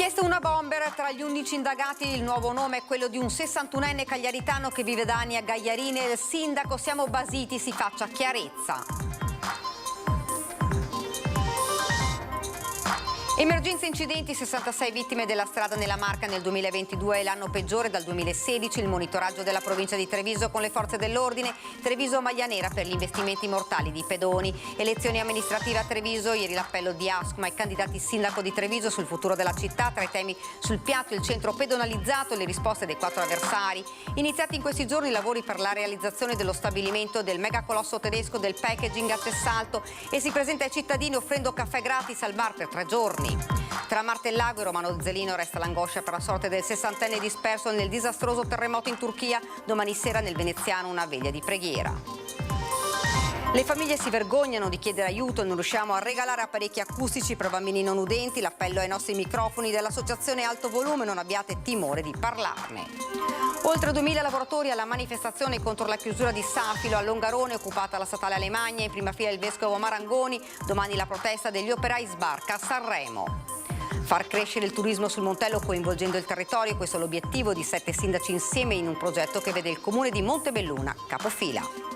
Inchiesta una bomber, tra gli 11 indagati il nuovo nome è quello di un 61enne cagliaritano che vive da anni a Gaiarini. Il sindaco Siamo basiti si faccia chiarezza. Emergenza incidenti, 66 vittime della strada nella Marca nel 2022 è l'anno peggiore dal 2016. Il monitoraggio della provincia di Treviso con le forze dell'ordine. Treviso maglia nera per gli investimenti mortali di pedoni. Elezioni amministrative a Treviso, ieri l'appello di Ascoma ai candidati sindaco di Treviso sul futuro della città. Tra i temi sul piatto il centro pedonalizzato e le risposte dei 4 avversari. Iniziati in questi giorni i lavori per la realizzazione dello stabilimento del megacolosso tedesco del packaging a Tessalto e si presenta ai cittadini offrendo caffè gratis al bar per 3 giorni. Tra Martellago e Romano Zelino resta l'angoscia per la sorte del 60enne disperso nel disastroso terremoto in Turchia. Domani sera nel Veneziano una veglia di preghiera. Le famiglie si vergognano di chiedere aiuto, non riusciamo a regalare apparecchi acustici per bambini non udenti. L'appello ai nostri microfoni dell'associazione Alto Volume, non abbiate timore di parlarne. Oltre 2000 lavoratori alla manifestazione contro la chiusura di Safilo a Longarone, occupata la statale Alemagna, in prima fila il vescovo Marangoni. Domani la protesta degli operai sbarca a Sanremo. Far crescere il turismo sul Montello coinvolgendo il territorio, questo è l'obiettivo di 7 sindaci insieme in un progetto che vede il comune di Montebelluna capofila.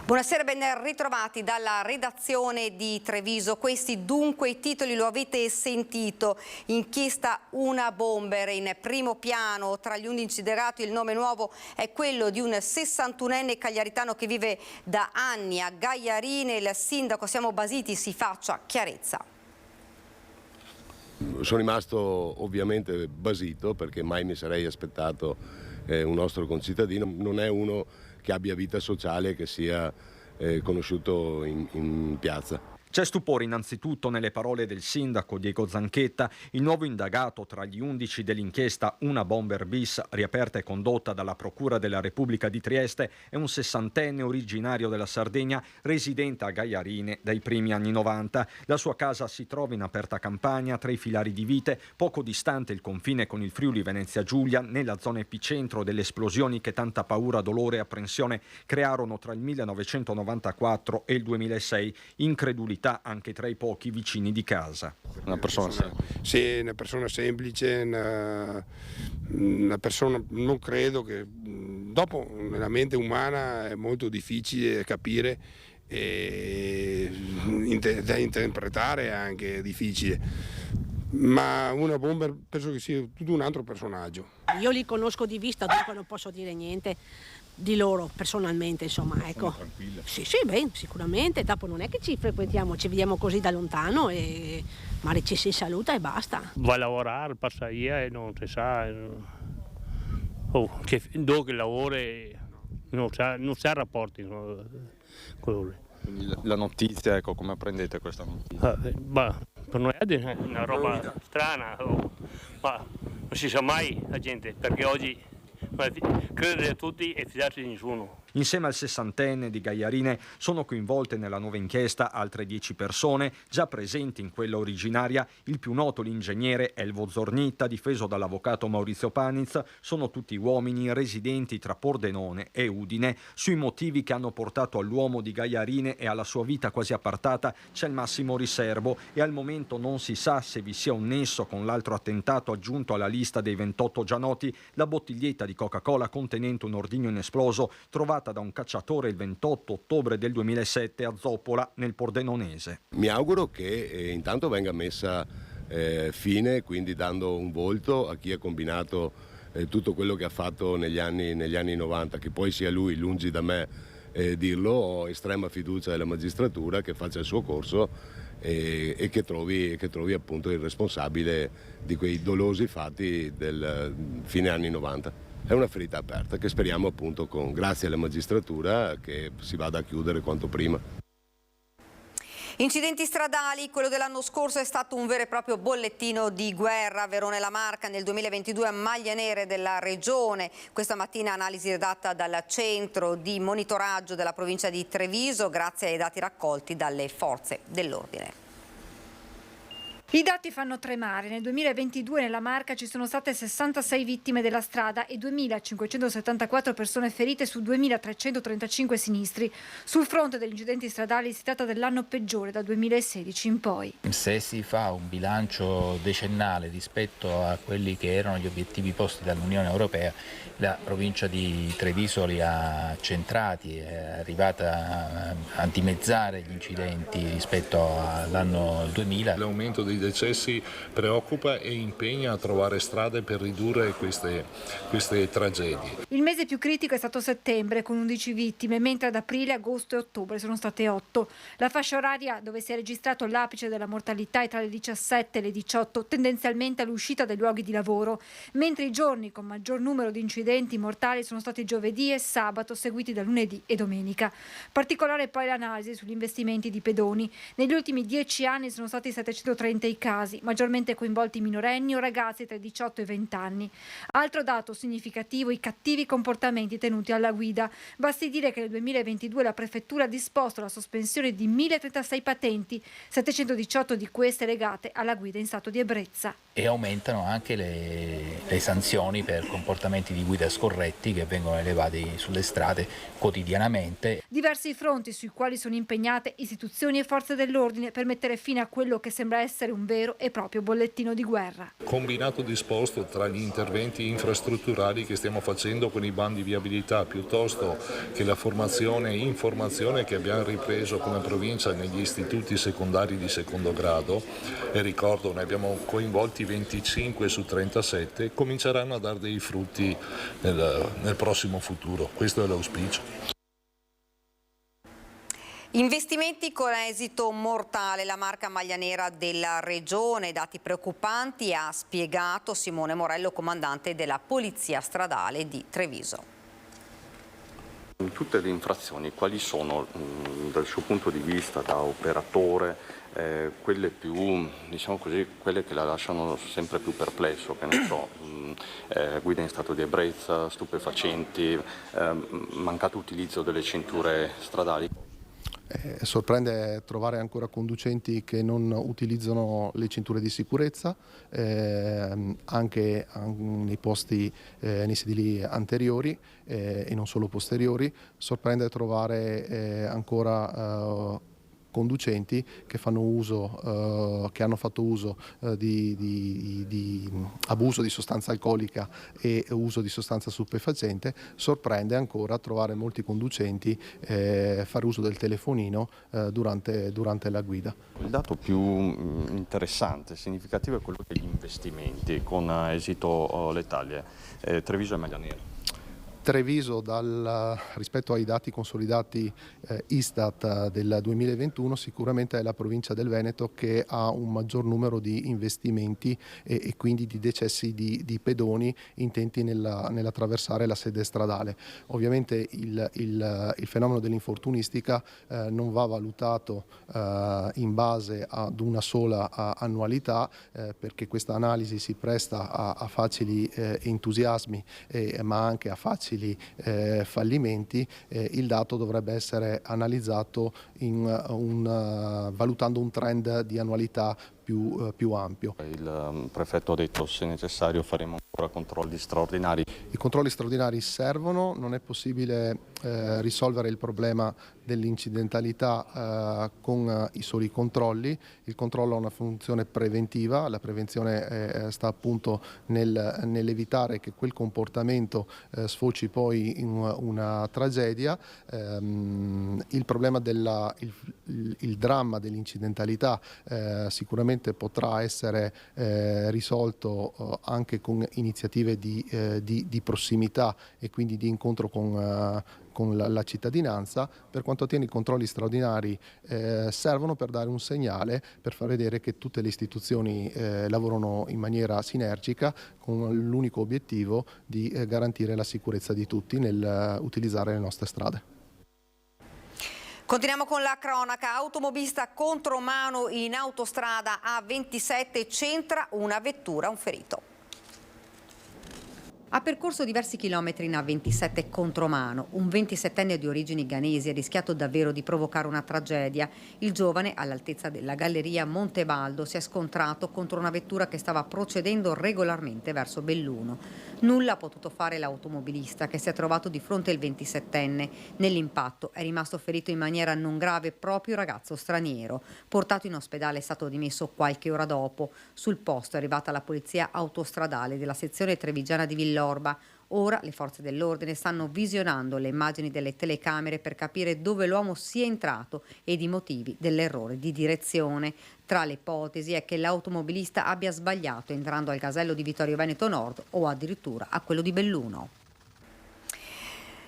Buonasera, ben ritrovati dalla redazione di Treviso. Questi dunque i titoli, lo avete sentito. Inchiesta una bomber in primo piano. Tra gli 11 indagati il nome nuovo è quello di un 61enne cagliaritano che vive da anni a Gaiarine. Il sindaco Siamo basiti si faccia chiarezza. Sono rimasto ovviamente basito perché mai mi sarei aspettato un nostro concittadino. Non è uno che abbia vita sociale, che sia conosciuto in piazza. C'è stupore innanzitutto nelle parole del sindaco Diego Zanchetta. Il nuovo indagato tra gli 11 dell'inchiesta Una Bomber bis, riaperta e condotta dalla Procura della Repubblica di Trieste, è un 60enne originario della Sardegna, residente a Gaiarine dai primi anni 90. La sua casa si trova in aperta campagna tra i filari di vite, poco distante il confine con il Friuli Venezia Giulia, nella zona epicentro delle esplosioni che tanta paura, dolore e apprensione crearono tra il 1994 e il 2006. Incredulità anche tra i pochi vicini di casa. Una persona semplice, una persona, non credo che dopo nella mente umana è molto difficile capire e da interpretare è anche difficile, ma una bomber penso che sia tutto un altro personaggio. Io li conosco di vista, dunque non posso dire niente di loro personalmente, insomma, ecco. Sì, beh, sicuramente. Dopo non è che ci frequentiamo, ci vediamo così da lontano e magari ci si saluta e basta. Va a lavorare, passa via e non si sa. Dove lavora non sa rapporti con lui. Quindi la notizia, ecco, come prendete questa notizia? Per noi è una roba strana, ma non si sa mai la gente, perché oggi credere a tutti e fidarsi di nessuno. Insieme al 60enne di Gaiarine sono coinvolte nella nuova inchiesta altre 10 persone già presenti in quella originaria. Il più noto, l'ingegnere Elvo Zornitta, difeso dall'avvocato Maurizio Paniz. Sono tutti uomini residenti tra Pordenone e Udine. Sui motivi che hanno portato all'uomo di Gaiarine e alla sua vita quasi appartata c'è il massimo riservo e al momento non si sa se vi sia un nesso con l'altro attentato aggiunto alla lista dei 28 già noti, la bottiglietta di Coca-Cola contenente un ordigno inesploso trovata da un cacciatore il 28 ottobre del 2007 a Zoppola, nel Pordenonese. Mi auguro che intanto venga messa fine, quindi dando un volto a chi ha combinato tutto quello che ha fatto negli anni 90, che poi sia lui, lungi da me dirlo. Ho estrema fiducia nella magistratura che faccia il suo corso e che trovi appunto il responsabile di quei dolosi fatti del fine anni 90. È una ferita aperta che speriamo appunto, grazie alla magistratura, che si vada a chiudere quanto prima. Incidenti stradali, quello dell'anno scorso è stato un vero e proprio bollettino di guerra. Verona e La Marca nel 2022 maglie nere della regione. Questa mattina analisi redatta dal centro di monitoraggio della provincia di Treviso grazie ai dati raccolti dalle forze dell'ordine. I dati fanno tremare. Nel 2022 nella Marca ci sono state 66 vittime della strada e 2.574 persone ferite su 2.335 sinistri. Sul fronte degli incidenti stradali si tratta dell'anno peggiore dal 2016 in poi. Se si fa un bilancio decennale rispetto a quelli che erano gli obiettivi posti dall'Unione Europea, la provincia di Treviso li ha centrati, è arrivata a dimezzare gli incidenti rispetto all'anno 2000. L'aumento dei decessi preoccupa e impegna a trovare strade per ridurre queste tragedie. Il mese più critico è stato settembre con 11 vittime, mentre ad aprile, agosto e ottobre sono state 8. La fascia oraria dove si è registrato l'apice della mortalità è tra le 17 e le 18, tendenzialmente all'uscita dai luoghi di lavoro, mentre i giorni con maggior numero di incidenti mortali sono stati giovedì e sabato, seguiti da lunedì e domenica. Particolare poi l'analisi sugli investimenti di pedoni. Negli ultimi 10 anni sono stati 730 i casi, maggiormente coinvolti minorenni o ragazzi tra i 18 e i 20 anni. Altro dato significativo, i cattivi comportamenti tenuti alla guida. Basti dire che nel 2022 la Prefettura ha disposto la sospensione di 1036 patenti, 718 di queste legate alla guida in stato di ebbrezza. E aumentano anche le sanzioni per comportamenti di guida scorretti che vengono elevati sulle strade quotidianamente. Diversi fronti sui quali sono impegnate istituzioni e forze dell'ordine per mettere fine a quello che sembra essere un vero e proprio bollettino di guerra. Combinato disposto tra gli interventi infrastrutturali che stiamo facendo con i bandi viabilità piuttosto che la formazione e informazione che abbiamo ripreso come provincia negli istituti secondari di secondo grado, e ricordo ne abbiamo coinvolti 25 su 37, cominceranno a dare dei frutti nel prossimo futuro. Questo è l'auspicio. Investimenti con esito mortale, la Marca maglia nera della regione, dati preoccupanti, ha spiegato Simone Morello, comandante della Polizia Stradale di Treviso. In tutte le infrazioni, quali sono dal suo punto di vista da operatore quelle più, diciamo così, quelle che la lasciano sempre più perplesso, che ne so, guida in stato di ebbrezza, stupefacenti, mancato utilizzo delle cinture stradali? Sorprende trovare ancora conducenti che non utilizzano le cinture di sicurezza, anche nei posti, nei sedili anteriori e non solo posteriori. Sorprende trovare ancora conducenti che fanno uso, che hanno fatto uso di abuso di sostanza alcolica e uso di sostanza stupefacente. Sorprende ancora trovare molti conducenti fare uso del telefonino durante la guida. Il dato più interessante, significativo, è quello degli investimenti con esito letale. Treviso e maglia nera. Treviso, rispetto ai dati consolidati Istat del 2021, sicuramente è la provincia del Veneto che ha un maggior numero di investimenti e quindi di decessi di pedoni intenti nell'attraversare la sede stradale. Ovviamente il fenomeno dell'infortunistica non va valutato in base ad una sola annualità, perché questa analisi si presta a facili entusiasmi ma anche a facili fallimenti. Il dato dovrebbe essere analizzato valutando un trend di annualità più ampio. Il prefetto ha detto se necessario faremo ancora controlli straordinari. I controlli straordinari servono, non è possibile risolvere il problema dell'incidentalità con i soli controlli. Il controllo ha una funzione preventiva, la prevenzione sta appunto nell'evitare che quel comportamento sfoci poi in una tragedia. Il problema il dramma dell'incidentalità sicuramente potrà essere risolto anche con iniziative di prossimità e quindi di incontro con la cittadinanza. Per quanto attiene i controlli straordinari, servono per dare un segnale, per far vedere che tutte le istituzioni lavorano in maniera sinergica con l'unico obiettivo di garantire la sicurezza di tutti nel utilizzare le nostre strade. Continuiamo con la cronaca. Automobilista contro mano in autostrada A27, centra una vettura, un ferito. Ha percorso diversi chilometri in A27 contromano. Un 27enne di origini ghanesi ha rischiato davvero di provocare una tragedia. Il giovane, all'altezza della galleria Montebaldo, si è scontrato contro una vettura che stava procedendo regolarmente verso Belluno. Nulla ha potuto fare l'automobilista, che si è trovato di fronte al 27enne. Nell'impatto è rimasto ferito in maniera non grave proprio il ragazzo straniero. Portato in ospedale è stato dimesso qualche ora dopo. Sul posto è arrivata la polizia autostradale della sezione trevigiana di Villorba. Ora le forze dell'ordine stanno visionando le immagini delle telecamere per capire dove l'uomo sia entrato ed i motivi dell'errore di direzione. Tra le ipotesi è che l'automobilista abbia sbagliato entrando al casello di Vittorio Veneto Nord o addirittura a quello di Belluno.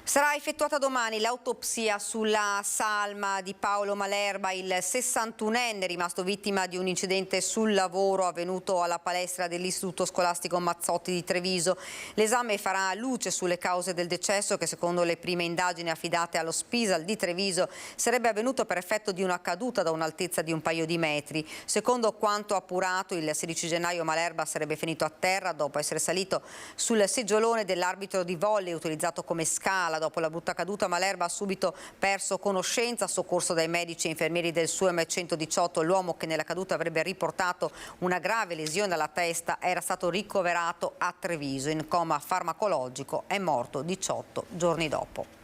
Sarà effettuata domani l'autopsia sulla salma di Paolo Malerba, il 61enne rimasto vittima di un incidente sul lavoro avvenuto alla palestra dell'Istituto Scolastico Mazzotti di Treviso. L'esame farà luce sulle cause del decesso che, secondo le prime indagini affidate allo Spisal di Treviso, sarebbe avvenuto per effetto di una caduta da un'altezza di un paio di metri. Secondo quanto appurato, il 16 gennaio Malerba sarebbe finito a terra dopo essere salito sul seggiolone dell'arbitro di volley utilizzato come scala. Dopo la brutta caduta Malerba ha subito perso conoscenza, soccorso dai medici e infermieri del SUEM 118. L'uomo, che nella caduta avrebbe riportato una grave lesione alla testa, era stato ricoverato a Treviso in coma farmacologico, è morto 18 giorni dopo.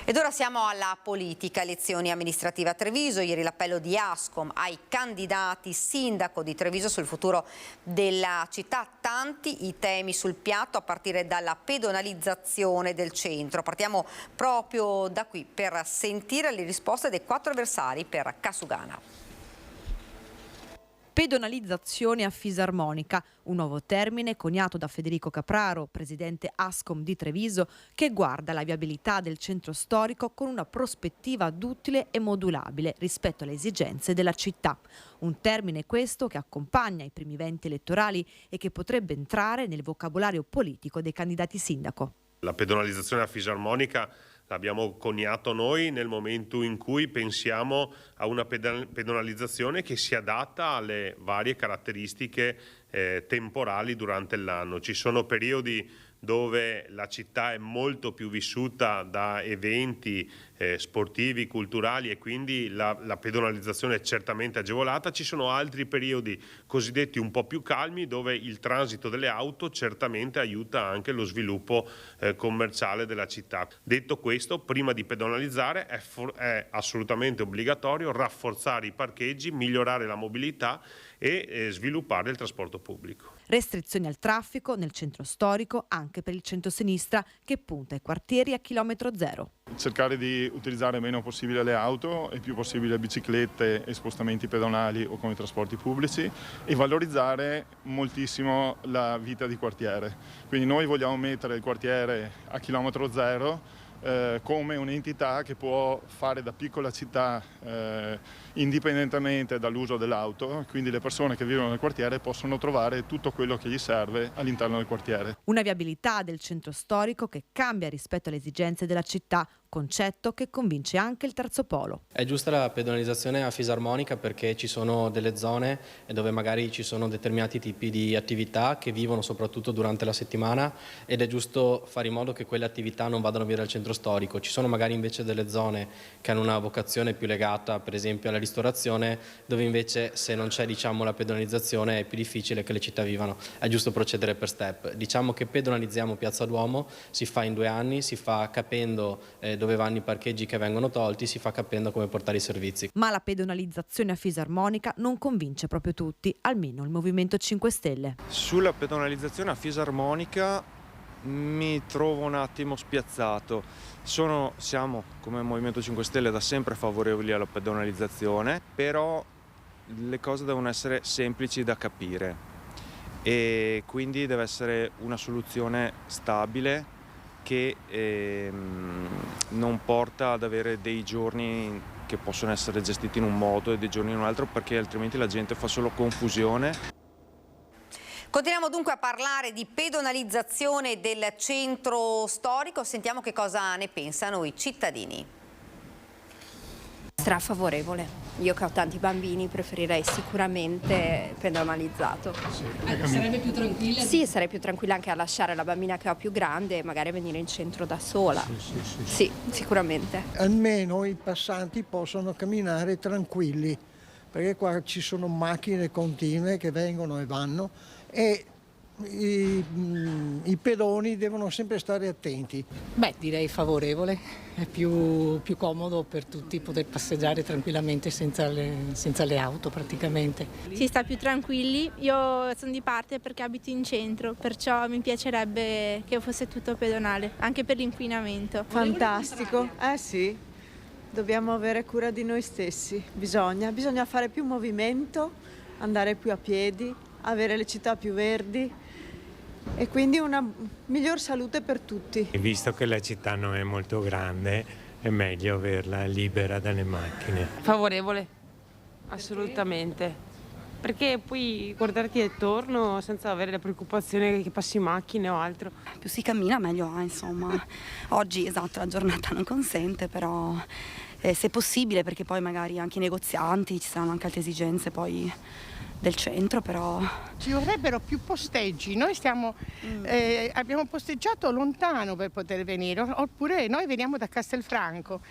Ed ora siamo alla politica, elezioni amministrative a Treviso. Ieri l'appello di Ascom ai candidati sindaco di Treviso sul futuro della città. Tanti i temi sul piatto, a partire dalla pedonalizzazione del centro. Partiamo proprio da qui per sentire le risposte dei 4 avversari per Casugana. Pedonalizzazione a fisarmonica, un nuovo termine coniato da Federico Capraro, presidente Ascom di Treviso, che guarda la viabilità del centro storico con una prospettiva duttile e modulabile rispetto alle esigenze della città. Un termine questo che accompagna i primi venti elettorali e che potrebbe entrare nel vocabolario politico dei candidati sindaco. La pedonalizzazione a fisarmonica l'abbiamo coniato noi nel momento in cui pensiamo a una pedonalizzazione che si adatta alle varie caratteristiche temporali durante l'anno. Ci sono periodi dove la città è molto più vissuta da eventi sportivi, culturali, e quindi la pedonalizzazione è certamente agevolata. Ci sono altri periodi cosiddetti un po' più calmi dove il transito delle auto certamente aiuta anche lo sviluppo commerciale della città. Detto questo, prima di pedonalizzare è assolutamente obbligatorio rafforzare i parcheggi, migliorare la mobilità e sviluppare il trasporto pubblico. Restrizioni al traffico nel centro storico anche per il centro-sinistra, che punta ai quartieri a chilometro zero. Cercare di utilizzare meno possibile le auto e più possibile biciclette e spostamenti pedonali o come trasporti pubblici, e valorizzare moltissimo la vita di quartiere. Quindi noi vogliamo mettere il quartiere a chilometro zero come un'entità che può fare da piccola città indipendentemente dall'uso dell'auto, quindi le persone che vivono nel quartiere possono trovare tutto quello che gli serve all'interno del quartiere. Una viabilità del centro storico che cambia rispetto alle esigenze della città, concetto che convince anche il terzo polo. È giusta la pedonalizzazione a fisarmonica perché ci sono delle zone dove magari ci sono determinati tipi di attività che vivono soprattutto durante la settimana, ed è giusto fare in modo che quelle attività non vadano via dal centro storico. Ci sono magari invece delle zone che hanno una vocazione più legata per esempio alla ristorazione, dove invece se non c'è la pedonalizzazione è più difficile che le città vivano. È giusto procedere per step. Diciamo che pedonalizziamo Piazza Duomo, si fa in 2 anni, si fa capendo dove vanno i parcheggi che vengono tolti, si fa capendo come portare i servizi. Ma la pedonalizzazione a fisarmonica non convince proprio tutti, almeno il Movimento 5 Stelle. Sulla pedonalizzazione a fisarmonica mi trovo un attimo spiazzato. Siamo come Movimento 5 Stelle da sempre favorevoli alla pedonalizzazione, però le cose devono essere semplici da capire e quindi deve essere una soluzione stabile che non porta ad avere dei giorni che possono essere gestiti in un modo e dei giorni in un altro, perché altrimenti la gente fa solo confusione. Continuiamo dunque a parlare di pedonalizzazione del centro storico. Sentiamo che cosa ne pensano i cittadini. Strafavorevole. Io che ho tanti bambini preferirei sicuramente pedonalizzato. Sarebbe più tranquilla? Sì, sarei più tranquilla anche a lasciare la bambina che ho più grande e magari venire in centro da sola. Sì, sicuramente. Almeno i passanti possono camminare tranquilli, perché qua ci sono macchine continue che vengono e vanno e i pedoni devono sempre stare attenti. Beh, direi favorevole, è più comodo per tutti poter passeggiare tranquillamente senza le auto praticamente. Si sta più tranquilli, io sono di parte perché abito in centro, perciò mi piacerebbe che fosse tutto pedonale, anche per l'inquinamento. Fantastico, sì, dobbiamo avere cura di noi stessi, bisogna fare più movimento, andare più a piedi, avere le città più verdi e quindi una miglior salute per tutti. Visto che la città non è molto grande, è meglio averla libera dalle macchine. Favorevole, assolutamente, perché puoi guardarti attorno senza avere la preoccupazione che passi macchine o altro. Più si cammina meglio è, insomma. Oggi, esatto, la giornata non consente, però se possibile, perché poi magari anche i negozianti, ci saranno anche altre esigenze poi del centro, però ci vorrebbero più posteggi. Noi abbiamo posteggiato lontano per poter venire, oppure noi veniamo da Castelfranco,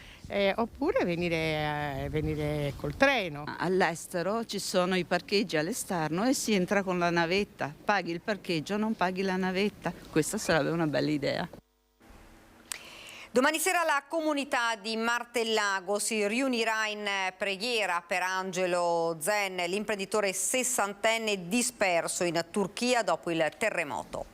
oppure venire col treno. All'estero ci sono i parcheggi all'esterno e si entra con la navetta, paghi il parcheggio, non paghi la navetta. Questa sarebbe una bella idea. Domani sera la comunità di Martellago si riunirà in preghiera per Angelo Zen, l'imprenditore sessantenne disperso in Turchia dopo il terremoto.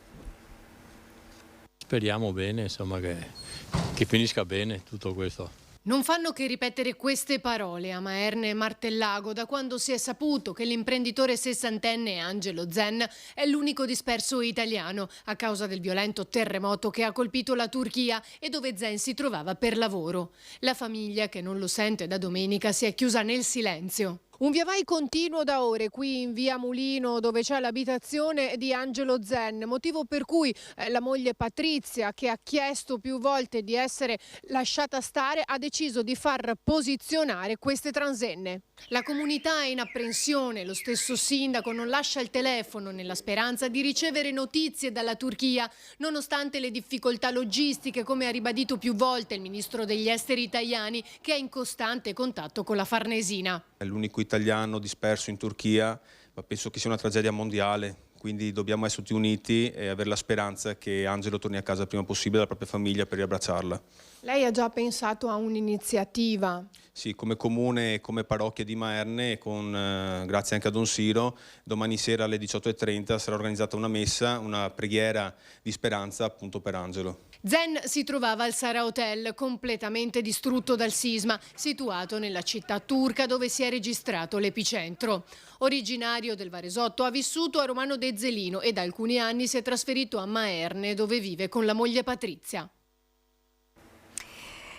Speriamo bene, insomma, che finisca bene tutto questo. Non fanno che ripetere queste parole a Maerne e Martellago da quando si è saputo che l'imprenditore sessantenne Angelo Zen è l'unico disperso italiano a causa del violento terremoto che ha colpito la Turchia e dove Zen si trovava per lavoro. La famiglia, che non lo sente da domenica, si è chiusa nel silenzio. Un viavai continuo da ore qui in via Mulino, dove c'è l'abitazione di Angelo Zen, motivo per cui la moglie Patrizia, che ha chiesto più volte di essere lasciata stare, ha deciso di far posizionare queste transenne. La comunità è in apprensione, lo stesso sindaco non lascia il telefono nella speranza di ricevere notizie dalla Turchia, nonostante le difficoltà logistiche, come ha ribadito più volte il ministro degli esteri Tajani, che è in costante contatto con la Farnesina. È l'unico italiano disperso in Turchia, ma penso che sia una tragedia mondiale, quindi dobbiamo essere tutti uniti e avere la speranza che Angelo torni a casa il prima possibile dalla propria famiglia per riabbracciarla. Lei ha già pensato a un'iniziativa? Sì, come comune e come parrocchia di Maerne, grazie anche a Don Siro, domani sera alle 18:30 sarà organizzata una messa, una preghiera di speranza appunto per Angelo. Zen si trovava al Sara Hotel, completamente distrutto dal sisma, situato nella città turca dove si è registrato l'epicentro. Originario del Varesotto, ha vissuto a Romano de Zelino e da alcuni anni si è trasferito a Maerne, dove vive con la moglie Patrizia.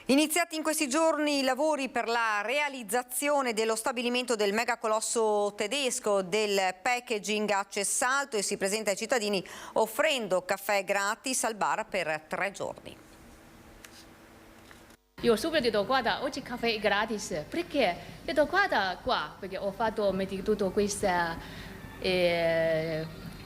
Iniziati in questi giorni i lavori per la realizzazione dello stabilimento del megacolosso tedesco del packaging a Cessalto e si presenta ai cittadini offrendo caffè gratis al bar per 3 giorni. Io subito ho detto guarda, oggi caffè è gratis, perché? Ho detto guarda qua, perché ho metti tutto questo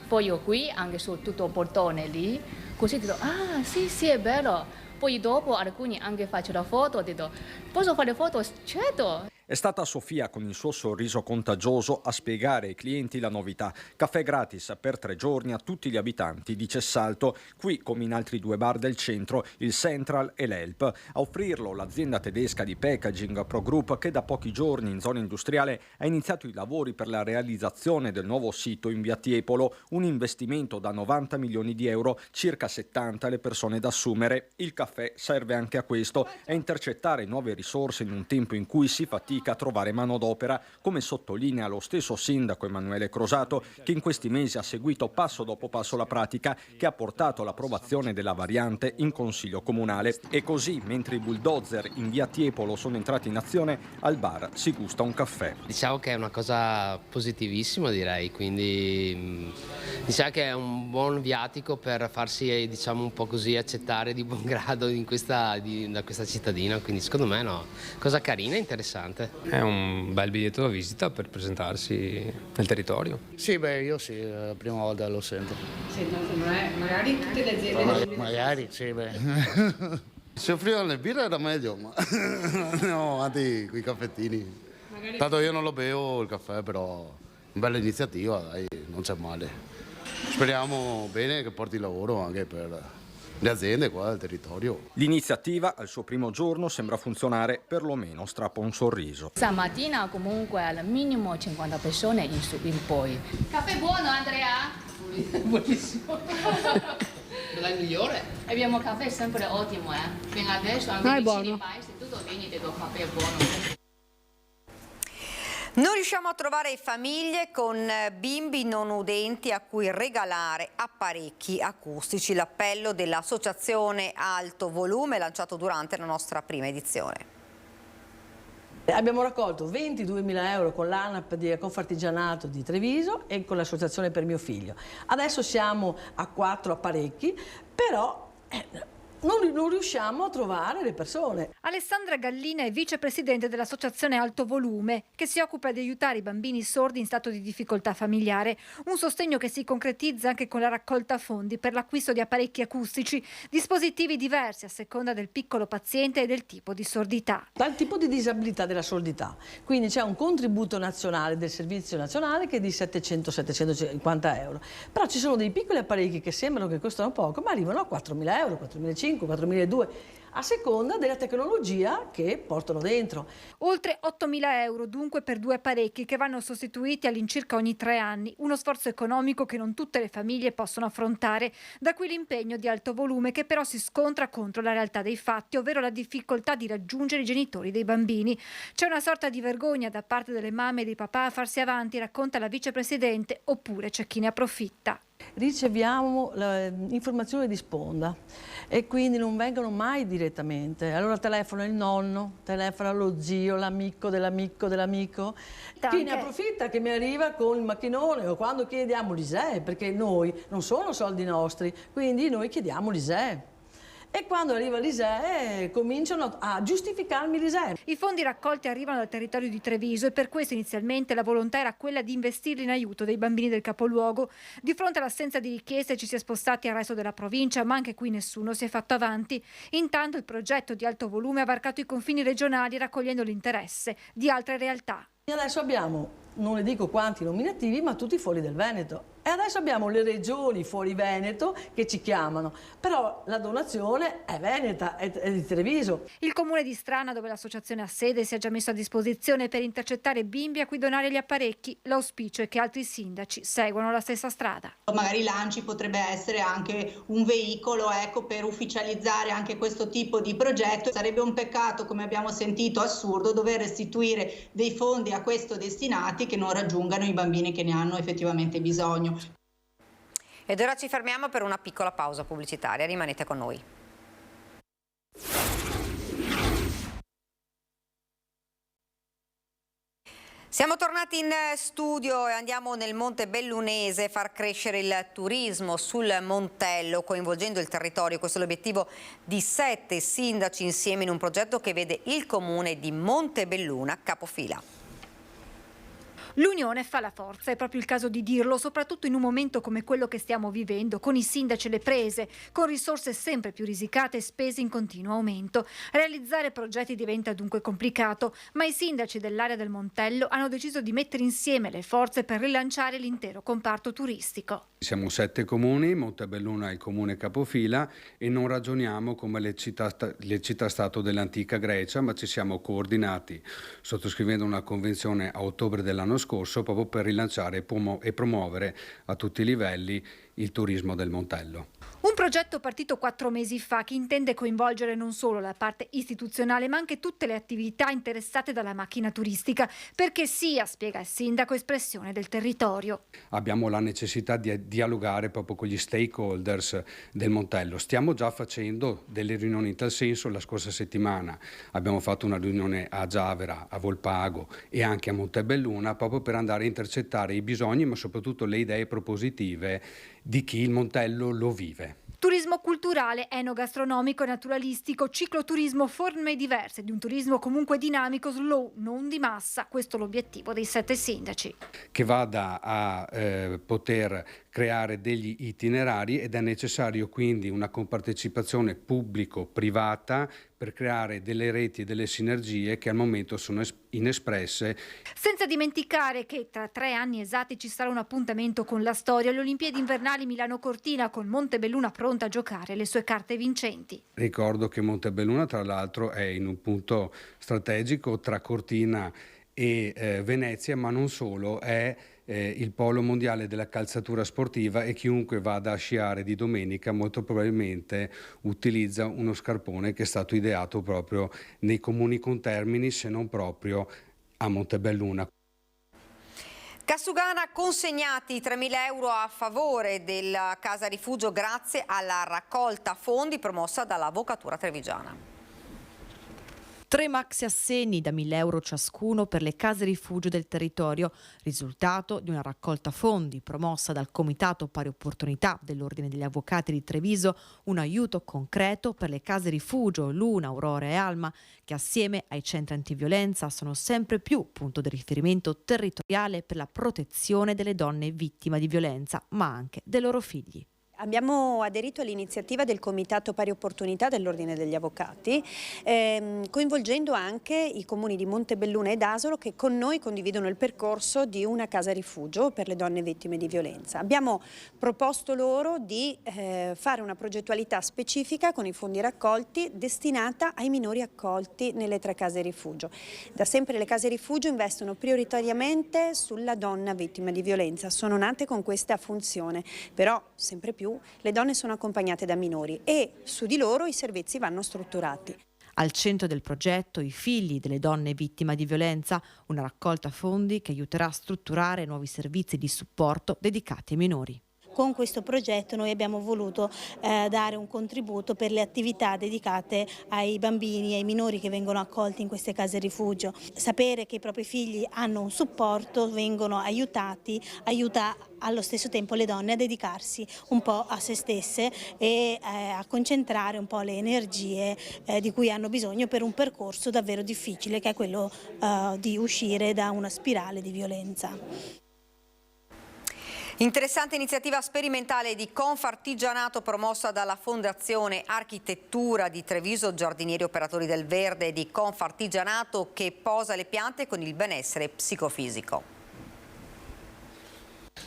foglio qui, anche su tutto il portone lì, così ho detto ah sì è vero. Poi dopo alcuni anche faccio la foto, ho detto posso fare foto? Certo! È stata Sofia con il suo sorriso contagioso a spiegare ai clienti la novità. Caffè gratis per 3 giorni a tutti gli abitanti di Cessalto, qui come in altri 2 bar del centro, il Central e l'Help. A offrirlo l'azienda tedesca di packaging Pro Group che da pochi giorni in zona industriale ha iniziato i lavori per la realizzazione del nuovo sito in via Tiepolo, un investimento da 90 milioni di euro, circa 70 le persone da assumere. Il caffè serve anche a questo, a intercettare nuove risorse in un tempo in cui si fatica a trovare manodopera, come sottolinea lo stesso sindaco Emanuele Crosato, che in questi mesi ha seguito passo dopo passo la pratica che ha portato all'approvazione della variante in Consiglio Comunale. E così, mentre i bulldozer in via Tiepolo sono entrati in azione, al bar si gusta un caffè. Diciamo che è una cosa positivissima, direi, quindi diciamo che è un buon viatico per farsi, diciamo, un po' così accettare di buon grado da questa cittadina, quindi secondo me è una cosa carina e interessante. interessante. È un bel biglietto da visita per presentarsi nel territorio. Sì, io sì, è la prima volta lo sento. Sì, non è magari tutte le aziende... Magari, sì, Se offrivano le birre era meglio, ma andiamo avanti con i caffettini. Tanto io non lo bevo il caffè, però bella iniziativa, dai, non c'è male. Speriamo bene che porti lavoro anche per le aziende qua del territorio. L'iniziativa al suo primo giorno sembra funzionare, perlomeno strappa un sorriso. Stamattina comunque al minimo 50 persone in poi. Caffè buono, Andrea? Buonissimo. Non è il migliore? Abbiamo caffè sempre ottimo, fino adesso anche vicini ai paesi, tutto vieni del caffè buono. Non riusciamo a trovare famiglie con bimbi non udenti a cui regalare apparecchi acustici. L'appello dell'associazione Alto Volume lanciato durante la nostra prima edizione. Abbiamo raccolto 22.000 euro con l'ANAP di Confartigianato di Treviso e con l'associazione per mio figlio. Adesso siamo a 4 apparecchi, però non riusciamo a trovare le persone. Alessandra Gallina è vicepresidente dell'associazione Alto Volume, che si occupa di aiutare i bambini sordi in stato di difficoltà familiare. Un sostegno che si concretizza anche con la raccolta fondi per l'acquisto di apparecchi acustici, dispositivi diversi a seconda del piccolo paziente e del tipo di sordità. Dal tipo di disabilità della sordità. Quindi c'è un contributo nazionale del servizio nazionale che è di 700-750 euro. Però ci sono dei piccoli apparecchi che sembrano che costano poco, ma arrivano a 4.000 euro, 4.500. 4.200 a seconda della tecnologia che portano dentro. Oltre 8.000 euro dunque per 2 apparecchi che vanno sostituiti all'incirca ogni 3 anni, uno sforzo economico che non tutte le famiglie possono affrontare. Da qui l'impegno di Alto Volume, che però si scontra contro la realtà dei fatti, ovvero la difficoltà di raggiungere i genitori dei bambini. C'è una sorta di vergogna da parte delle mamme e dei papà a farsi avanti, racconta la vicepresidente, oppure c'è chi ne approfitta. Riceviamo informazioni di sponda e quindi non vengono mai direttamente. Allora telefona il nonno, telefona lo zio, l'amico dell'amico dell'amico. Chi ne approfitta che mi arriva con il macchinone o quando chiediamo l'ISEE, perché noi non sono soldi nostri, quindi noi chiediamo l'ISEE. E quando arriva l'ISEE cominciano a giustificarmi l'ISEE. I fondi raccolti arrivano dal territorio di Treviso e per questo inizialmente la volontà era quella di investirli in aiuto dei bambini del capoluogo. Di fronte all'assenza di richieste ci si è spostati al resto della provincia, ma anche qui nessuno si è fatto avanti. Intanto il progetto di Alto Volume ha varcato i confini regionali raccogliendo l'interesse di altre realtà. E adesso abbiamo, non le dico quanti nominativi, ma tutti fuori del Veneto. E adesso abbiamo le regioni fuori Veneto che ci chiamano, però la donazione è veneta, è di Treviso. Il comune di Strana, dove l'associazione ha sede, si è già messo a disposizione per intercettare bimbi a cui donare gli apparecchi. L'auspicio è che altri sindaci seguano la stessa strada. Magari l'ANCI potrebbe essere anche un veicolo, per ufficializzare anche questo tipo di progetto. Sarebbe un peccato, come abbiamo sentito, assurdo, dover restituire dei fondi a questo destinati che non raggiungano i bambini che ne hanno effettivamente bisogno. Ed ora ci fermiamo per una piccola pausa pubblicitaria, rimanete con noi. Siamo tornati in studio e andiamo nel Monte Bellunese a far crescere il turismo sul Montello, coinvolgendo il territorio. Questo è l'obiettivo di 7 sindaci insieme in un progetto che vede il comune di Montebelluna capofila. L'unione fa la forza, è proprio il caso di dirlo, soprattutto in un momento come quello che stiamo vivendo, con i sindaci e le prese, con risorse sempre più risicate e spese in continuo aumento. Realizzare progetti diventa dunque complicato, ma i sindaci dell'area del Montello hanno deciso di mettere insieme le forze per rilanciare l'intero comparto turistico. Siamo 7 comuni, Montebelluna è il comune capofila e non ragioniamo come le città-stato dell'antica Grecia, ma ci siamo coordinati sottoscrivendo una convenzione a ottobre dell'anno scorso proprio per rilanciare e promuovere a tutti i livelli il turismo del Montello. Un progetto partito 4 mesi fa che intende coinvolgere non solo la parte istituzionale ma anche tutte le attività interessate dalla macchina turistica perché sia, spiega il sindaco, espressione del territorio. Abbiamo la necessità di dialogare proprio con gli stakeholders del Montello. Stiamo già facendo delle riunioni in tal senso. La scorsa settimana abbiamo fatto una riunione a Giavera, a Volpago e anche a Montebelluna proprio per andare a intercettare i bisogni ma soprattutto le idee propositive di chi il Montello lo vive. Turismo culturale, enogastronomico e naturalistico, cicloturismo, forme diverse di un turismo comunque dinamico, slow, non di massa. Questo è l'obiettivo dei 7 sindaci. Che vada a poter creare degli itinerari, ed è necessario quindi una compartecipazione pubblico-privata per creare delle reti e delle sinergie che al momento sono inespresse. Senza dimenticare che tra 3 anni esatti ci sarà un appuntamento con la storia, le Olimpiadi invernali Milano-Cortina, con Montebelluna pronta a giocare le sue carte vincenti. Ricordo che Montebelluna tra l'altro è in un punto strategico tra Cortina e Venezia, ma non solo, è il polo mondiale della calzatura sportiva, e chiunque vada a sciare di domenica molto probabilmente utilizza uno scarpone che è stato ideato proprio nei comuni contermini, se non proprio a Montebelluna. Cassugana, consegnati 3.000 euro a favore della casa rifugio grazie alla raccolta fondi promossa dall'Avvocatura Trevigiana. 3 maxi assegni da 1.000 euro ciascuno per le case rifugio del territorio, risultato di una raccolta fondi promossa dal Comitato Pari Opportunità dell'Ordine degli Avvocati di Treviso, un aiuto concreto per le case rifugio Luna, Aurora e Alma, che assieme ai centri antiviolenza sono sempre più punto di riferimento territoriale per la protezione delle donne vittime di violenza, ma anche dei loro figli. Abbiamo aderito all'iniziativa del Comitato Pari Opportunità dell'Ordine degli Avvocati, coinvolgendo anche i comuni di Montebelluna ed Asolo, che con noi condividono il percorso di una casa rifugio per le donne vittime di violenza. Abbiamo proposto loro di fare una progettualità specifica con i fondi raccolti destinata ai minori accolti nelle 3 case rifugio. Da sempre le case rifugio investono prioritariamente sulla donna vittima di violenza, sono nate con questa funzione, però sempre più le donne sono accompagnate da minori e su di loro i servizi vanno strutturati. Al centro del progetto i figli delle donne vittime di violenza, una raccolta fondi che aiuterà a strutturare nuovi servizi di supporto dedicati ai minori. Con questo progetto noi abbiamo voluto dare un contributo per le attività dedicate ai bambini e ai minori che vengono accolti in queste case rifugio. Sapere che i propri figli hanno un supporto, vengono aiutati, aiuta allo stesso tempo le donne a dedicarsi un po' a se stesse e a concentrare un po' le energie di cui hanno bisogno per un percorso davvero difficile, che è quello di uscire da una spirale di violenza. Interessante iniziativa sperimentale di Confartigianato promossa dalla Fondazione Architettura di Treviso, giardinieri operatori del verde di Confartigianato, che posa le piante con il benessere psicofisico.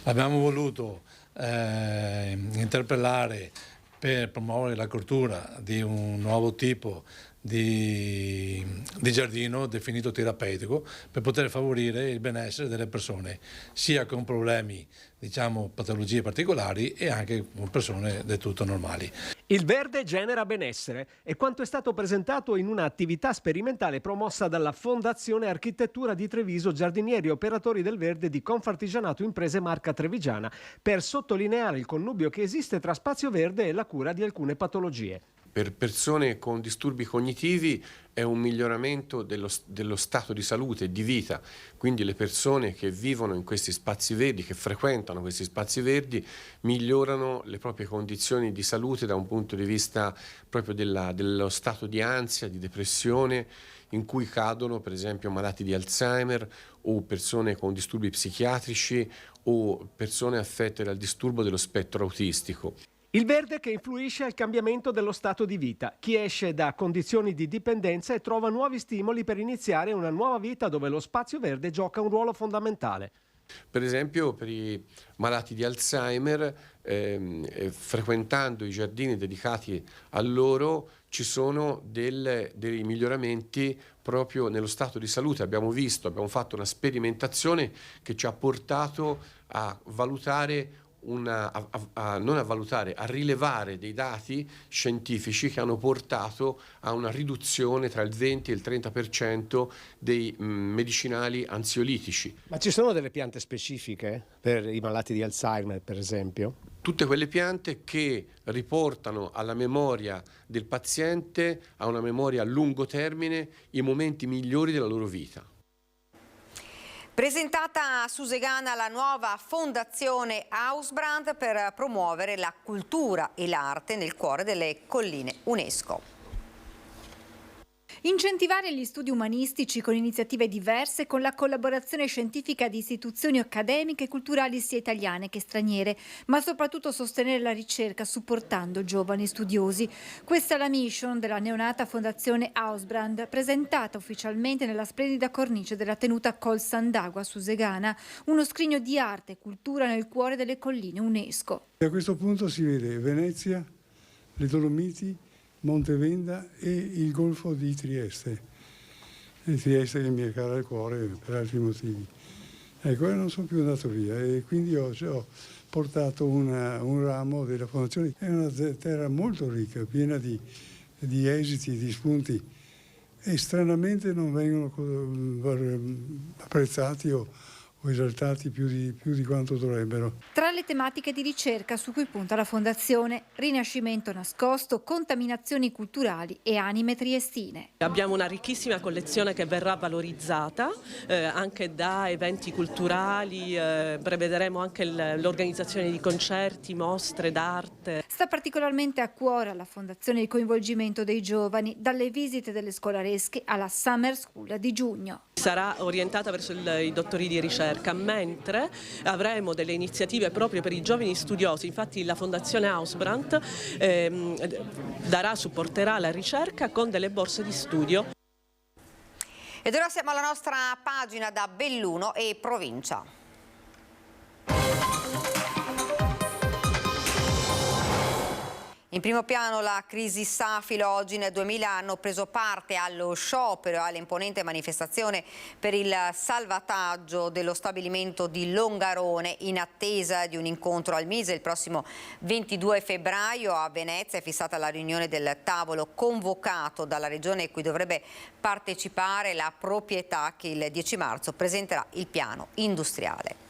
Abbiamo voluto interpellare per promuovere la cultura di un nuovo tipo di giardino definito terapeutico, per poter favorire il benessere delle persone, sia con problemi, diciamo, patologie particolari, e anche con persone del tutto normali. Il verde genera benessere è quanto è stato presentato in un'attività sperimentale promossa dalla Fondazione Architettura di Treviso, giardinieri operatori del verde di Confartigianato Imprese Marca Trevigiana, per sottolineare il connubio che esiste tra spazio verde e la cura di alcune patologie. Per persone con disturbi cognitivi è un miglioramento dello stato di salute e di vita, quindi le persone che vivono in questi spazi verdi, che frequentano questi spazi verdi, migliorano le proprie condizioni di salute da un punto di vista proprio dello stato di ansia, di depressione, in cui cadono per esempio malati di Alzheimer o persone con disturbi psichiatrici o persone affette dal disturbo dello spettro autistico. Il verde che influisce al cambiamento dello stato di vita. Chi esce da condizioni di dipendenza e trova nuovi stimoli per iniziare una nuova vita dove lo spazio verde gioca un ruolo fondamentale. Per esempio per i malati di Alzheimer, frequentando i giardini dedicati a loro, ci sono dei miglioramenti proprio nello stato di salute. Abbiamo fatto una sperimentazione che ci ha portato a valutare a rilevare dei dati scientifici che hanno portato a una riduzione tra il 20 e il 30% dei medicinali ansiolitici. Ma ci sono delle piante specifiche per i malati di Alzheimer, per esempio? Tutte quelle piante che riportano alla memoria del paziente, a una memoria a lungo termine, i momenti migliori della loro vita. Presentata a Susegana la nuova fondazione Hausbrand per promuovere la cultura e l'arte nel cuore delle colline UNESCO. Incentivare gli studi umanistici con iniziative diverse, con la collaborazione scientifica di istituzioni accademiche e culturali sia italiane che straniere, ma soprattutto sostenere la ricerca supportando giovani studiosi. Questa è la mission della neonata Fondazione Hausbrand, presentata ufficialmente nella splendida cornice della tenuta Col Sandagua a Susegana, uno scrigno di arte e cultura nel cuore delle colline UNESCO. A questo punto si vede Venezia, le Dolomiti, Montevenda e il Golfo di Trieste. E Trieste che mi è cara al cuore per altri motivi. Ecco, non sono più andato via e quindi ho portato un ramo della fondazione. È una terra molto ricca, piena di esiti, di spunti e stranamente non vengono apprezzati o esaltati più di quanto dovrebbero. Tra le tematiche di ricerca su cui punta la Fondazione, rinascimento nascosto, contaminazioni culturali e anime triestine. Abbiamo una ricchissima collezione che verrà valorizzata anche da eventi culturali, prevederemo anche l'organizzazione di concerti, mostre d'arte. Sta particolarmente a cuore alla Fondazione il coinvolgimento dei giovani, dalle visite delle scolaresche alla Summer School di giugno. Sarà orientata verso i dottori di ricerca, mentre avremo delle iniziative proprio per i giovani studiosi. Infatti la Fondazione Hausbrand supporterà la ricerca con delle borse di studio. Ed ora siamo alla nostra pagina da Belluno e provincia. In primo piano la crisi Safilo. Oggi nel 2000 hanno preso parte allo sciopero e all'imponente manifestazione per il salvataggio dello stabilimento di Longarone in attesa di un incontro al Mise. Il prossimo 22 febbraio a Venezia è fissata la riunione del tavolo convocato dalla Regione cui dovrebbe partecipare la proprietà che il 10 marzo presenterà il piano industriale.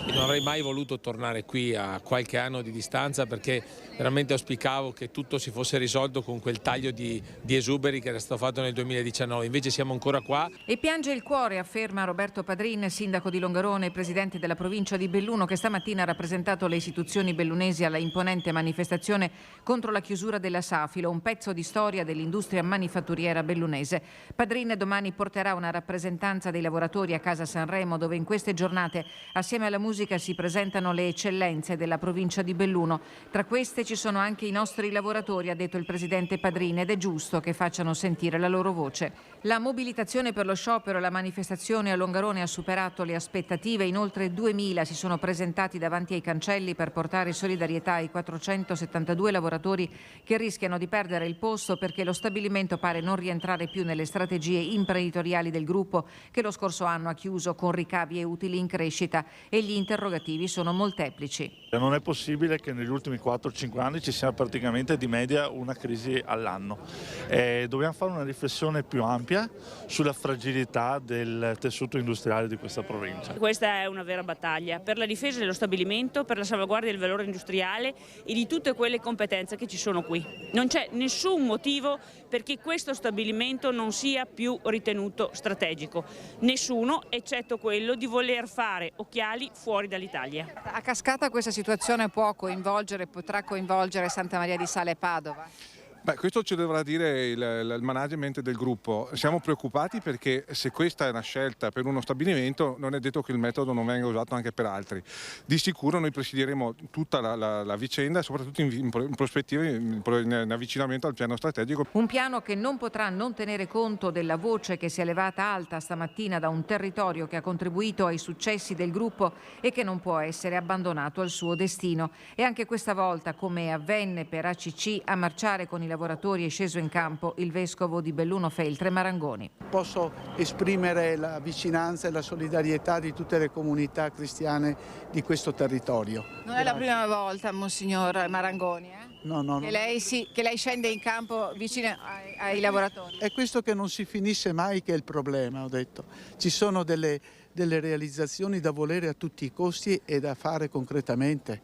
Non avrei mai voluto tornare qui a qualche anno di distanza perché veramente auspicavo che tutto si fosse risolto con quel taglio di esuberi che era stato fatto nel 2019, invece siamo ancora qua. E piange il cuore, afferma Roberto Padrin, sindaco di Longarone e presidente della provincia di Belluno, che stamattina ha rappresentato le istituzioni bellunesi alla imponente manifestazione contro la chiusura della Safilo, un pezzo di storia dell'industria manifatturiera bellunese. Padrin domani porterà una rappresentanza dei lavoratori a Casa Sanremo, dove in queste giornate assieme alla musica si presentano le eccellenze della provincia di Belluno. Tra queste ci sono anche i nostri lavoratori, ha detto il presidente Padrin, ed è giusto che facciano sentire la loro voce. La mobilitazione per lo sciopero e la manifestazione a Longarone ha superato le aspettative. In oltre 2000 si sono presentati davanti ai cancelli per portare solidarietà ai 472 lavoratori che rischiano di perdere il posto perché lo stabilimento pare non rientrare più nelle strategie imprenditoriali del gruppo, che lo scorso anno ha chiuso con ricavi e utili in crescita, e gli interrogativi sono molteplici. Non è possibile che negli ultimi 4-5 anni ci sia praticamente di media una crisi all'anno. Dobbiamo fare una riflessione più ampia sulla fragilità del tessuto industriale di questa provincia. Questa è una vera battaglia per la difesa dello stabilimento, per la salvaguardia del valore industriale e di tutte quelle competenze che ci sono qui. Non c'è nessun motivo perché questo stabilimento non sia più ritenuto strategico. Nessuno, eccetto quello di voler fare occhiali fuori dall'Italia. A cascata questa situazione potrà coinvolgere Santa Maria di Sala e Padova? Questo ci dovrà dire il management del gruppo. Siamo preoccupati perché se questa è una scelta per uno stabilimento non è detto che il metodo non venga usato anche per altri. Di sicuro noi presideremo tutta la vicenda, soprattutto in prospettiva, in avvicinamento al piano strategico. Un piano che non potrà non tenere conto della voce che si è levata alta stamattina da un territorio che ha contribuito ai successi del gruppo e che non può essere abbandonato al suo destino. E anche questa volta, come avvenne per ACC, a marciare con i lavoratori è sceso in campo il vescovo di Belluno Feltre Marangoni. Posso esprimere la vicinanza e la solidarietà di tutte le comunità cristiane di questo territorio. Non è la prima volta, Monsignor Marangoni, No. Che lei scende in campo vicino ai lavoratori. È questo che non si finisce mai che è il problema, ho detto. Ci sono delle realizzazioni da volere a tutti i costi e da fare concretamente.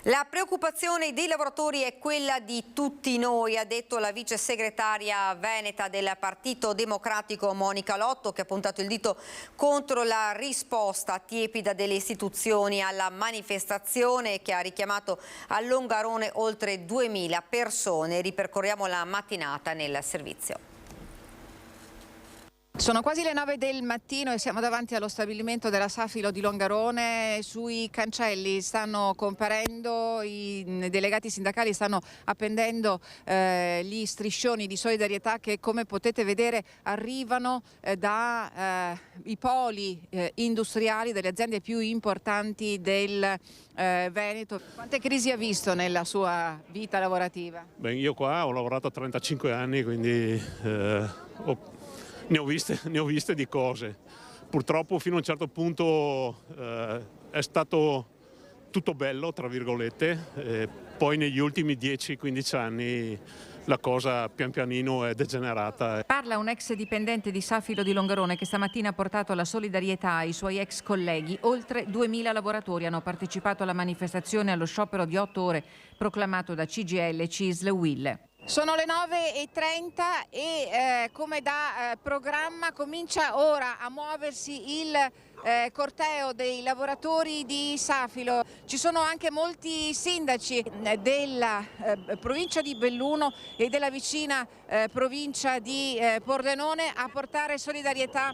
La preoccupazione dei lavoratori è quella di tutti noi, ha detto la vice segretaria veneta del Partito Democratico Monica Lotto, che ha puntato il dito contro la risposta tiepida delle istituzioni alla manifestazione che ha richiamato a Longarone oltre 2000 persone. Ripercorriamo la mattinata nel servizio. Sono quasi le 9 del mattino e siamo davanti allo stabilimento della Safilo di Longarone. Sui cancelli stanno comparendo, i delegati sindacali stanno appendendo gli striscioni di solidarietà che, come potete vedere, arrivano dai poli industriali delle aziende più importanti del Veneto. Quante crisi ha visto nella sua vita lavorativa? Beh, io qua ho lavorato 35 anni, quindi ne ho viste di cose. Purtroppo fino a un certo punto è stato tutto bello, tra virgolette, poi negli ultimi 10-15 anni la cosa pian pianino è degenerata. Parla un ex dipendente di Safilo di Longarone che stamattina ha portato la solidarietà ai suoi ex colleghi. Oltre 2000 lavoratori hanno partecipato alla manifestazione, allo sciopero di 8 ore proclamato da CGIL, CISL, UIL. Sono le 9:30 e come da programma comincia ora a muoversi il corteo dei lavoratori di Safilo. Ci sono anche molti sindaci della provincia di Belluno e della vicina provincia di Pordenone a portare solidarietà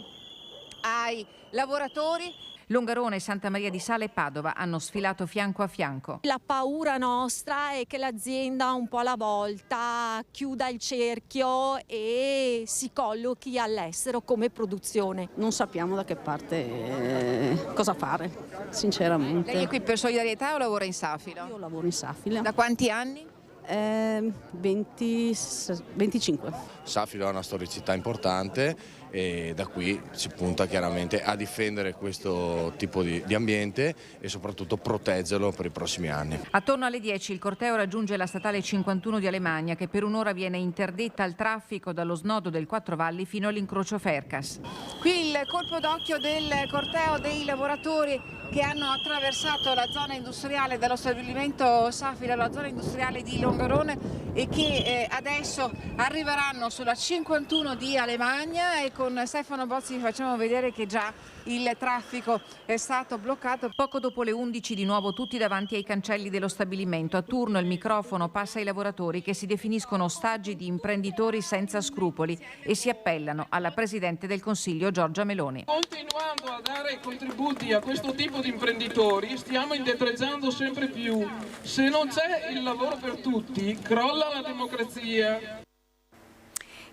ai lavoratori. Longarone, Santa Maria di Sala e Padova hanno sfilato fianco a fianco. La paura nostra è che l'azienda un po' alla volta chiuda il cerchio e si collochi all'estero come produzione. Non sappiamo da che parte cosa fare, sinceramente. Lei è qui per solidarietà o lavora in Safilo? Io lavoro in Safilo. Da quanti anni? 25. Safilo ha una storicità importante e da qui si punta chiaramente a difendere questo tipo di ambiente e soprattutto proteggerlo per i prossimi anni. Attorno alle 10 il corteo raggiunge la statale 51 di Alemagna, che per un'ora viene interdetta al traffico dallo snodo del Quattro Valli fino all'incrocio Fercas. Qui il colpo d'occhio del corteo dei lavoratori che hanno attraversato la zona industriale dello stabilimento Safilo, la zona industriale di Longarone, e che adesso arriveranno sulla 51 di Alemagna, e con Stefano Bozzi vi facciamo vedere che già il traffico è stato bloccato. Poco dopo le 11 di nuovo tutti davanti ai cancelli dello stabilimento. A turno il microfono passa ai lavoratori che si definiscono ostaggi di imprenditori senza scrupoli e si appellano alla Presidente del Consiglio Giorgia Meloni. Continuando a dare contributi a questo tipo di imprenditori stiamo indietreggiando sempre più. Se non c'è il lavoro per tutti, crolla la democrazia.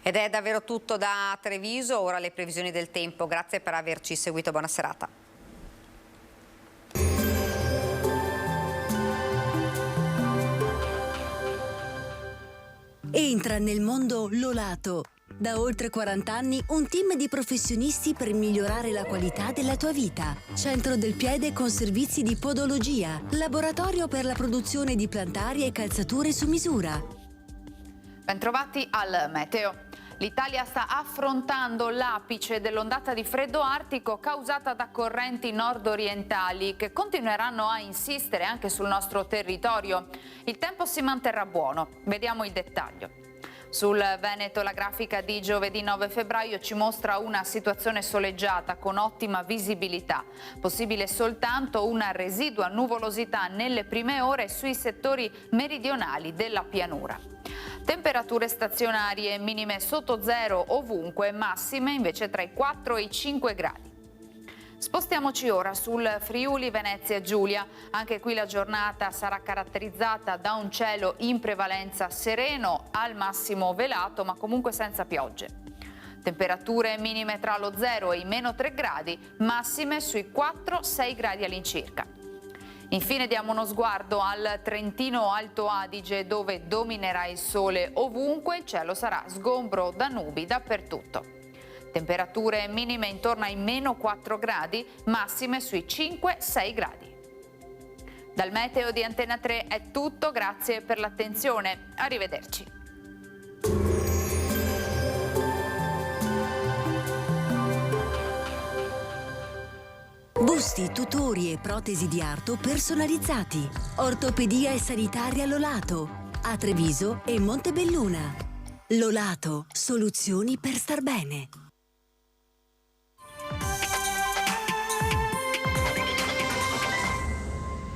Ed è davvero tutto da Treviso, ora le previsioni del tempo. Grazie per averci seguito, buona serata. Entra nel mondo Lolato. Da oltre 40 anni un team di professionisti per migliorare la qualità della tua vita. Centro del piede con servizi di podologia, laboratorio per la produzione di plantari e calzature su misura. Bentrovati al meteo. L'Italia sta affrontando l'apice dell'ondata di freddo artico causata da correnti nord-orientali che continueranno a insistere anche sul nostro territorio. Il tempo si manterrà buono. Vediamo il dettaglio. Sul Veneto la grafica di giovedì 9 febbraio ci mostra una situazione soleggiata con ottima visibilità. Possibile soltanto una residua nuvolosità nelle prime ore sui settori meridionali della pianura. Temperature stazionarie minime sotto zero ovunque, massime invece tra i 4 e i 5 gradi. Spostiamoci ora sul Friuli Venezia Giulia. Anche qui la giornata sarà caratterizzata da un cielo in prevalenza sereno, al massimo velato, ma comunque senza piogge. Temperature minime tra lo 0 e i meno 3 gradi, massime sui 4-6 gradi all'incirca. Infine diamo uno sguardo al Trentino Alto Adige, dove dominerà il sole ovunque, il cielo sarà sgombro da nubi dappertutto. Temperature minime intorno ai meno 4 gradi, massime sui 5-6 gradi. Dal meteo di Antena 3 è tutto, grazie per l'attenzione, arrivederci. Busto busti, tutori e protesi di arto personalizzati. Ortopedia e sanitaria Lolato, a Treviso e Montebelluna. Lolato, soluzioni per star bene.